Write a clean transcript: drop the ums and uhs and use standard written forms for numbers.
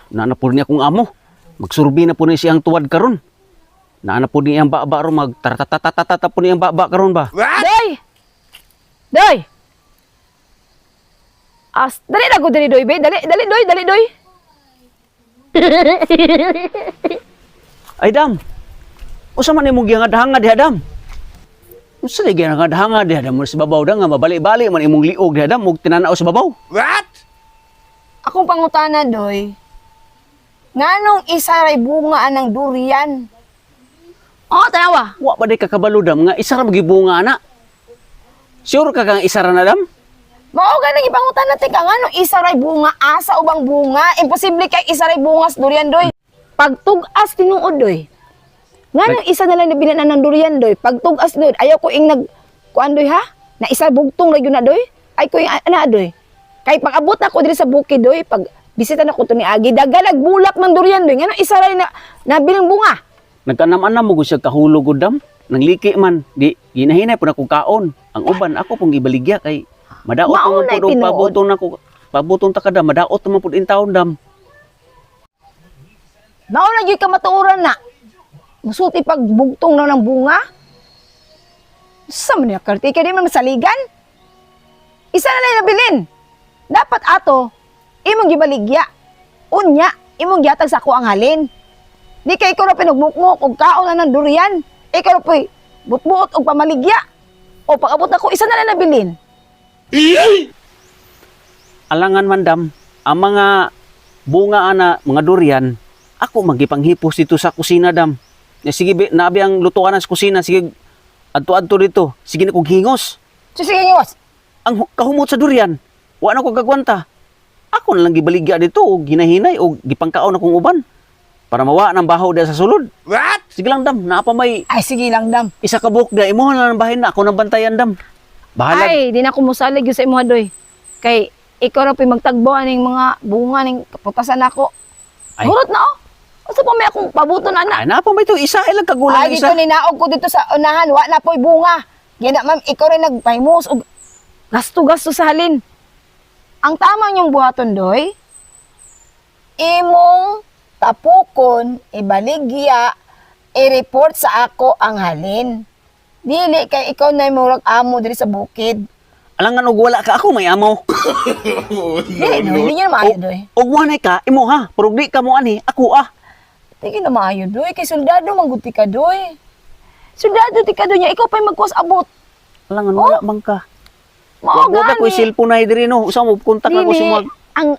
Naana po niya akong amo. Magsurbi na po niya siyang tuwad karon. Naana po niya ang baba ron, magtaratatata po niya ang baba karon ba? Doy! Doy! Dali na ko dali, Doy, be. Dali, Doy, dali, Doy. Ay, dam. Usa man imong gihangad-hangad diha, dam. Usa lagi gihangad-hangad diha, dam. Sa babaw da nga mabali-bali man imong liog diha, dam. Mug tinanaw sa babaw. Akong pangutana, Doy. Nganong isa ray bunga ng durian? Oh, tanawa. Wa ba di kakabalo, dam, nga isa ra magibunga na. Sure ka kang isa ra na, dam? Mao ganang ipangutan natin ka nganong isa ray bunga asa ubang bunga? Imposible kay isa ray bunga sa durian, Doy. Pagtugas tinuod, Doy. Nganong isa na lang nabinan ng durian, Doy. Pagtugas, Doy. Ayaw ko ing kuan, Doy, ha? Na isa bugtong ra gyud na, Doy. Ay ko ing ana, Doy. Kay pag-abot na ko diri sa bukid, Doy, pag bisita na ko to ni Agi, dagalag bulak ng durian, Doy. Nganong isa ray na nabiling bunga? Nagkanam-anam mo siya kahulog gud, dam. Nangliki man, di ginahinay po na kong kaon. Ang uban ako pong ibaligya kay madaot mo Maunay po tinuod. pabutong na ko. Pabutong ta kada madaot mo po in taon, dam. Mao na gyud ka matuoran na. Musuti pag bugtong na ng bunga. Sa man niya karte kay di man masaligan. Isa na lang nabilin. Dapat ato imong gibaligya. Unya imong gihatag sa ako ang halin. Di kay ikaw na pinugmukmok og kaon na ng durian. Ikaw na po'y butbuot og pamaligya. O pag-abot na ko isa na lang nabilin. Alangan man, dam, ang mga bunga ana, mga durian, ako magipanghipos dito sa kusina, dam. Sige, nabi ang lutuan sa kusina, sige, adto-adto dito, sige na kong hingos. Sige ngos. Ang kahumot sa durian, wala na ko gagwanta. Ako na lang gibaligya dito, o ginahinay, o gipangkaon akong uban. Para mawa ng bahaw dahil sa sulod. What? Sige lang, dam, naapa may Ay sige lang dam. isa ka buhok na, imo na ng bahin na, ako nang bantayan, dam. Bahala. Ay, di na ko musalig yun sa imo, Doy. Kay ikaw na po'y magtagbo aning mga bunga ning kaputasan ako. Ay. Hurot na, oh. Asa pa may akong pabuto na Ay, na. naapa may ito, isa, ilang kagulang Ay, dito isa. ninaog ko dito sa unahan. Wa na po'y bunga. Gina, ma'am, ikaw rin nagpahimos og gasto-gasto sa halin. Ang tama niyong buhaton, Doy, imong tapukon, ibaligya, i-report sa ako ang halin. Dili kay ikaw na murag amo diri sa bukid. Alangan og wala ka ako, may amo. Dili, no, hindi niya maayo, Doy. Og wanay ka, imo ha, pero di ka mo ani, ako ah. Tingin na maayo, Doy. Kay soldado, mangguti ka, Doy. Soldado, ti ka, Doy niya. Ikaw pa'y magkuwas abot. Alangan wala bang ka. Mao Wag ko gani. cellphone na diri no, usa mo kontak ako Dili, sa mag ang